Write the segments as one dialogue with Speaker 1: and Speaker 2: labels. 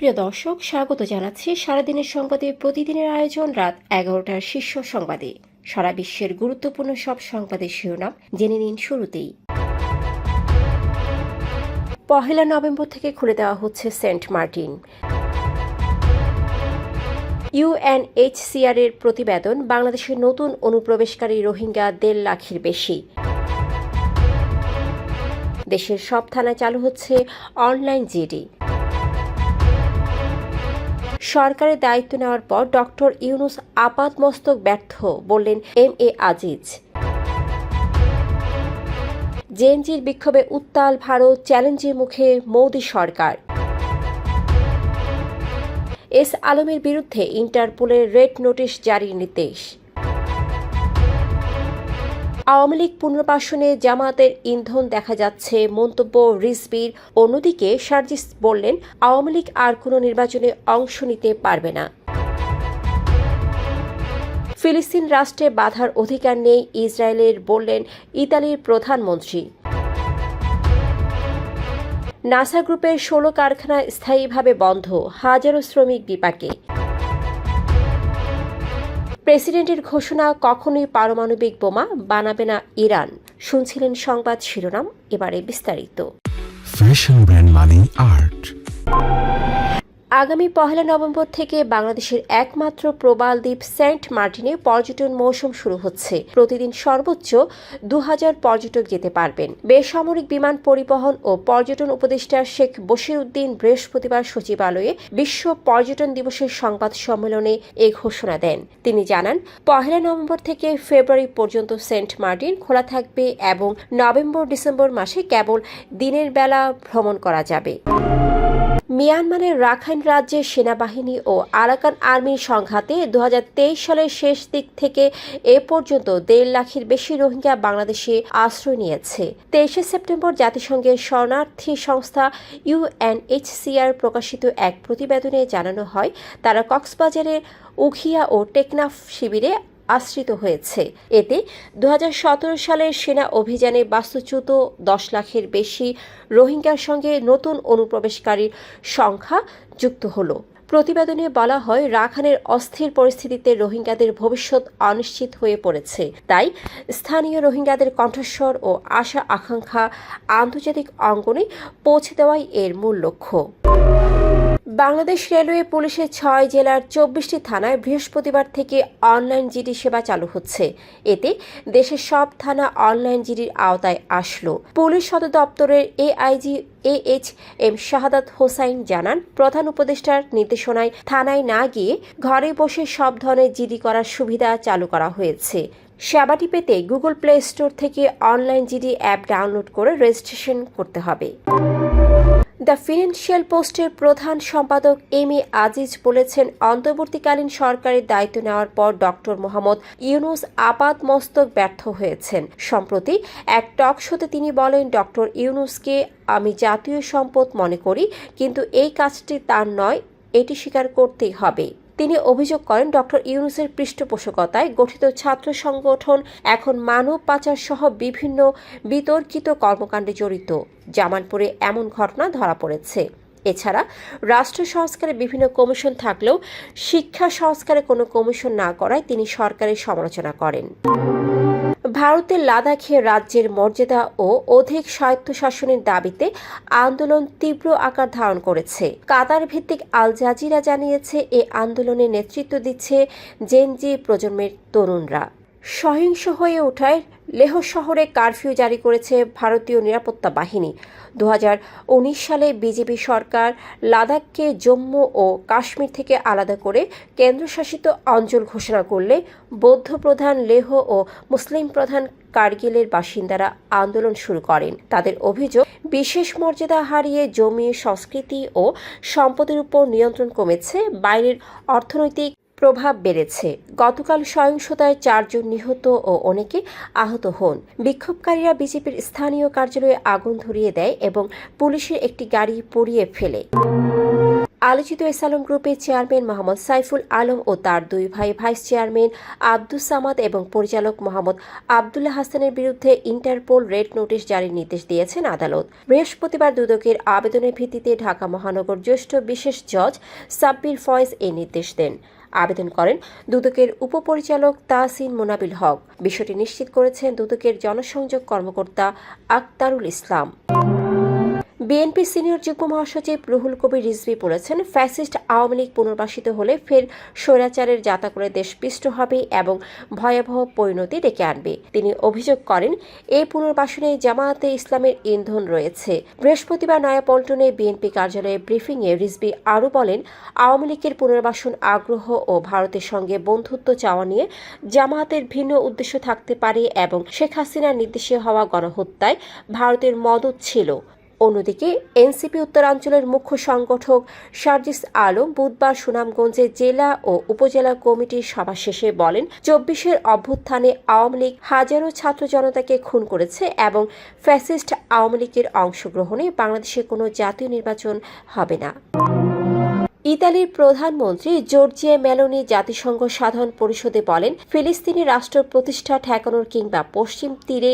Speaker 1: প্রিয় দর্শক, স্বাগত জানাচ্ছি সারাদিনের সংবাদে প্রতিদিনের আয়োজন রাত 11টার শীর্ষ সংবাদে। সারা বিশ্বের গুরুত্বপূর্ণ সব সংবাদের শিরোনাম জেনে নিন শুরুতেই। 1 নভেম্বর থেকে খুলে দেওয়া হচ্ছে সেন্ট মার্টিন। ইউএনএইচসিআর এর প্রতিবেদন, বাংলাদেশের নতুন অনুপ্রবেশকারী রোহিঙ্গা 1.5 লাখের বেশি। দেশের সব থানায় চালু হচ্ছে অনলাইন জিডি। সরকারের দায়িত্ব নেওয়ার পর ডক্টর ইউনূস আপাতমস্তক ব্যর্থ, বললেন এম.এ আজিজ। জেএমজির বিক্ষোভে উত্তাল ভারত, চ্যালেঞ্জের মুখে মোদি সরকার। এস আলমের বিরুদ্ধে ইন্টারপোলের রেড নোটিশ জারির নির্দেশ। আওয়ামী লীগ পুনর্বাসনে জামায়াতের ইন্ধন দেখা যাচ্ছে, মন্তব্য রিজভীর। অন্যদিকে সার্জিস বললেন, আওয়ামী লীগ আর কোনো নির্বাচনে অংশ নিতে পারবে না। ফিলিস্তিন রাষ্ট্রে বাধার অধিকার নেই ইসরায়েলের, বললেন ইতালির প্রধানমন্ত্রী। নাসা গ্রুপের 16 কারখানা স্থায়ীভাবে বন্ধ, হাজারো শ্রমিক বিপাকে। প্রেসিডেন্টের ঘোষণা, কখনোই পারমাণবিক বোমা বানাবে না ইরান। শুনছিলেন সংবাদ শিরোনাম, এবারে বিস্তারিত।
Speaker 2: ফ্যাশন ব্র্যান্ড মানে আর্ট।
Speaker 1: আগামী 1 নভেম্বর থেকে বাংলাদেশের একমাত্র প্রবাল দ্বীপ সেন্ট মার্টিনে পর্যটন মৌসুম শুরু হচ্ছে। প্রতিদিন সর্বোচ্চ 2000 পর্যটক যেতে পারবেন। বেসামরিক বিমান পরিবহন ও পর্যটন উপদেষ্টা শেখ বশির উদ্দিন বৃহস্পতিবার সচিবালয়ে বিশ্ব পর্যটন দিবসের সংবাদ সম্মেলনে এ ঘোষণা দেন। তিনি জানান, 1 নভেম্বর থেকে ফেব্রুয়ারি পর্যন্ত সেন্ট মার্টিন খোলা থাকবে এবং নভেম্বর-ডিসেম্বর মাসে কেবল দিনের বেলা ভ্রমণ করা যাবে। মিয়ানমারের রাখাইন রাজ্যে সেনাবাহিনী ও আরাকান আর্মির সংঘাতে 2023 সালের শেষ দিক থেকে এ পর্যন্ত 1.5 লাখের বেশি রোহিঙ্গা বাংলাদেশে আশ্রয় নিয়েছে। 23 সেপ্টেম্বর জাতিসংঘের শরণার্থী সংস্থা ইউএনএইচসিআর প্রকাশিত এক প্রতিবেদনে জানানো হয়, তারা কক্সবাজারের উখিয়া ও টেকনাফ শিবিরে আশ্রিত হয়েছে। এতে 2017 সালের সেনা অভিযানে বাস্তুচ্যুত 10 লাখের বেশি রোহিঙ্গার সঙ্গে নতুন অনুপ্রবেশকারীর সংখ্যা যুক্ত হলো। প্রতিবেদনে বলা হয়, রাখাইনের অস্থির পরিস্থিতিতে রোহিঙ্গাদের ভবিষ্যৎ অনিশ্চিত হয়ে পড়েছে। তাই স্থানীয় রোহিঙ্গাদের কণ্ঠস্বর ও আশা আকাঙ্ক্ষা আন্তর্জাতিক অঙ্গনে পৌঁছে দেওয়াই এর মূল লক্ষ্য। বাংলাদেশ রেলওয়ে পুলিশের 6 জেলার 24টি থানায় বৃহস্পতিবার থেকে অনলাইন জিডি সেবা চালু হচ্ছে। এতে দেশের সব থানা অনলাইন জিডির আওতায় আসলো। পুলিশ সদর দপ্তরের এআইজি AHM শাহাদাত হোসাইন জানান, প্রধান উপদেষ্টার নির্দেশনায় থানায় না গিয়ে ঘরে বসে সব ধরনের জিডি করার সুবিধা চালু করা হয়েছে। সেবাটি পেতে গুগল প্লে স্টোর থেকে অনলাইন জিডি অ্যাপ ডাউনলোড করে রেজিস্ট্রেশন করতে হবে। দ্য ফিনান্সিয়াল পোস্টের প্রধান সম্পাদক এম.এ আজিজ বলেছেন, অন্তর্বর্তীকালীন সরকারের দায়িত্ব নেওয়ার পর ডক্টর মোহাম্মদ ইউনূস আপাতমস্তক ব্যর্থ হয়েছেন। সম্প্রতি এক টক শোতে তিনি বলেন, ডক্টর ইউনূসকে আমি জাতীয় সম্পদ মনে করি, কিন্তু এই কাজটি তার নয়, এটি স্বীকার করতেই হবে। তিনি অভিযোগ করেন, ডক্টর ইউনূসের পৃষ্ঠপোষকতায় গঠিত ছাত্র সংগঠন এখন মানব পাচার সহ বিভিন্ন বিতর্কিত কর্মকাণ্ডে জড়িত। জামালপুরে এমন ঘটনা ধরা পড়েছে। এছাড়া রাষ্ট্র সংস্কারে বিভিন্ন কমিশন থাকলেও শিক্ষা সংস্কারে কোনো কমিশন না করায় তিনি সরকারের সমালোচনা করেন। ভারতের লাদাখে রাজ্যের মর্যাদা ও অধিক স্বায়ত্তশাসনের দাবিতে আন্দোলন তীব্র আকার ধারণ করেছে। কাতার ভিত্তিক আল জাজিরা জানিয়েছে, এ আন্দোলনে নেতৃত্ব দিচ্ছে জেনজি প্রজন্মের তরুণরা। সহিংস হয়ে ওঠায় লেহ শহরে কারফিউ জারি করেছে ভারতীয় নিরাপত্তা বাহিনী। 2019 সালে বিজেপি সরকার লাদাখকে জম্মু ও কাশ্মীর থেকে আলাদা করে কেন্দ্রশাসিত অঞ্চল ঘোষণা করলে বৌদ্ধ প্রধান লেহ ও মুসলিম প্রধান কার্গিলের বাসিন্দারা আন্দোলন শুরু করেন। তাদের অভিযোগ, বিশেষ মর্যাদা হারিয়ে জমি, সংস্কৃতি ও সম্পদের উপর নিয়ন্ত্রণ কমেছে, বাইরের অর্থনৈতিক প্রভাব বেড়েছে। গতকাল সহিংসতায় 4 জন নিহত ও অনেকে আহত হন। বিক্ষোভকারীরা বিজেপির স্থানীয় কার্যালয়ে আগুন ধরিয়ে দেয় এবং পুলিশের একটি গাড়ি পুড়িয়ে ফেলে। আলোচিত এসালম গ্রুপের চেয়ারম্যান মোহাম্মদ সাইফুল আলম ও তার দুই ভাই ভাইস চেয়ারম্যান আব্দুস সামাদ এবং পরিচালক মোহাম্মদ আবদুল্লাহ হাসানের বিরুদ্ধে ইন্টারপোল রেড নোটিশ জারির নির্দেশ দিয়েছেন আদালত। বৃহস্পতিবার দুদকের আবেদনের ভিত্তিতে ঢাকা মহানগর জ্যেষ্ঠ বিশেষ জজ সাব্বির ফয়েজ এই নির্দেশ দেন। আবেদন করেন দুদকের উপপরিচালক তাহসিন মোনাবিল হক। বিষয়টি নিশ্চিত করেছেন দুদকের জনসংযোগ কর্মকর্তা আক্তারুল ইসলাম। বিএনপি সিনিয়র যুগ্ম মহাসচিব রুহুল কবির রিজভী বলেছেন, ফ্যাসিস্ট আওয়ামী লীগ পুনর্বাসিত হলে ফের স্বৈরাচারের যাতা করে দেশ পিষ্ট হবে এবং ভয়াবহ পরিণতি ডেকে আনবে। তিনি অভিযোগ করেন, এই পুনর্বাসনে জামায়াতে ইসলামের ইন্ধন রয়েছে। বৃহস্পতিবার নয়াপল্টনে বিএনপি কার্যালয়ে ব্রিফিংয়ে রিজভী আরও বলেন, আওয়ামী লীগের পুনর্বাসন আগ্রহ ও ভারতের সঙ্গে বন্ধুত্ব চাওয়া নিয়ে জামায়াতের ভিন্ন উদ্দেশ্য থাকতে পারে এবং শেখ হাসিনার নির্দেশে হওয়া গণহত্যায় ভারতের মদত ছিল। অন্যদিকে এনসিপি উত্তরাঞ্চলের মুখ্য সংগঠক সার্জিস আলম বুধবার সুনামগঞ্জে জেলা ও উপজেলা কমিটির সভা শেষে বলেন, ২৪-এর অভ্যুত্থানে আওয়ামী লীগ হাজারো ছাত্র জনতাকে খুন করেছে এবং ফ্যাসিস্ট আওয়ামী লীগের অংশগ্রহণে বাংলাদেশে কোনো জাতীয় নির্বাচন হবে না। ইতালির প্রধানমন্ত্রী জর্জিয়া মেলোনি জাতিসংঘ সাধারণ পরিষদে বলেন, ফিলিস্তিনি রাষ্ট্র প্রতিষ্ঠা ঠেকানোর কিংবা পশ্চিম তীরে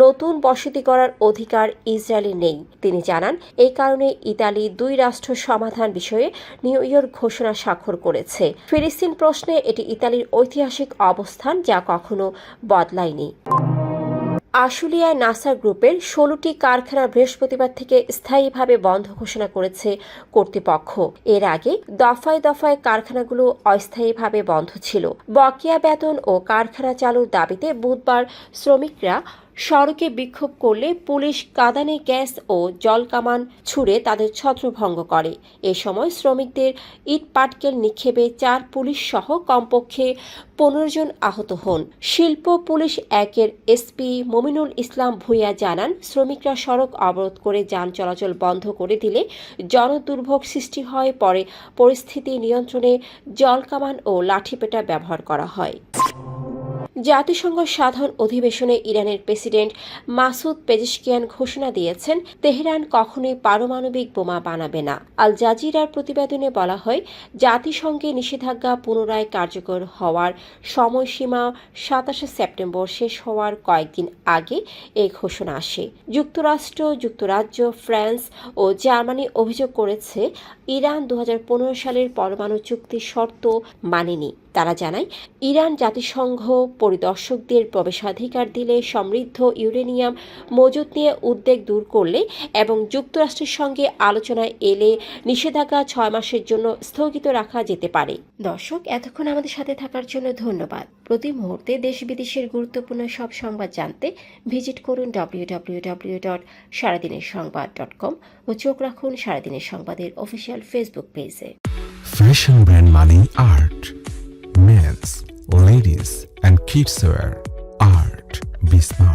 Speaker 1: নতুন বসতি করার অধিকার ইসরায়েলের নেই। তিনি জানান, এই কারণে ইতালি ২ রাষ্ট্র সমাধান বিষয়ে নিউ ইয়র্ক ঘোষণা স্বাক্ষর করেছে। ফিলিস্তিন প্রশ্নে এটি ইতালির ঐতিহাসিক অবস্থান, যা কখনো বদলায়নি। আশুলিয়ায় নাসার গ্রুপের ১৬টি কারখানা বৃহস্পতিবার থেকে স্থায়ীভাবে বন্ধ ঘোষণা করেছে কর্তৃপক্ষ। এর আগে দফায় দফায় কারখানাগুলো অস্থায়ীভাবে বন্ধ ছিল। বকেয়া বেতন ও কারখানা চালুর দাবিতে বুধবার শ্রমিকরা সড়কে বিক্ষোভ করলে পুলিশ কাঁদানে গ্যাস ও জলকামান ছুড়ে তাদের ছত্রভঙ্গ করে। এ সময় শ্রমিকদের ইট পাটকেল নিক্ষেপে ৪ পুলিশ সহ কমপক্ষে ১৫ জন আহত হন। শিল্প পুলিশ ১-এর এসপি মমিনুল ইসলাম ভূঁইয়া জানান, শ্রমিকরা সড়ক অবরোধ করে যান চলাচল বন্ধ করে দিলে জনদুর্ভোগ সৃষ্টি হয়। পরে পরিস্থিতি নিয়ন্ত্রণে জলকামান ও লাঠিপেটা ব্যবহার করা হয়। জাতিসংঘ সাধারণ অধিবেশনে ইরানের প্রেসিডেন্ট মাসুদ পেজেশকিয়ান ঘোষণা দিয়েছেন, তেহরান কখনোই পারমাণবিক বোমা বানাবে না। আল জাজিরার প্রতিবেদনে বলা হয়, জাতিসংঘে নিষেধাজ্ঞা পুনরায় কার্যকর হওয়ার সময়সীমা ২৭ সেপ্টেম্বর শেষ হওয়ার কয়েকদিন আগে এই ঘোষণা আসে। যুক্তরাজ্য, ফ্রান্স ও জার্মানি অভিযোগ করেছে, ইরান ২০১৫ সালের পরমাণু চুক্তির শর্ত মানেনি। তারা জানায়, ইরান জাতিসংঘ পরিদর্শকদের প্রবেশাধিকার দিলে সমৃদ্ধ ইউরেনিয়াম মজুত নিয়ে উদ্বেগ দূর করলে এবং যুক্তরাষ্ট্রের সঙ্গে আলোচনায় এলে নিষেধাজ্ঞা ৬ মাসের জন্য স্থগিত রাখা যেতে পারে। দর্শক, এতক্ষণ আমাদের সাথে থাকার জন্য ধন্যবাদ। প্রতি মুহূর্তে দেশ বিদেশের গুরুত্বপূর্ণ সব সংবাদ জানতে ভিজিট করুন www.সারাদিনেরসংবাদ.com ও চোখ রাখুন সারাদিনের সংবাদের অফিসিয়াল ফেসবুক পেজে।
Speaker 2: Fashion brand Mani Art. Men's, ladies and kids wear. Art. Be smart.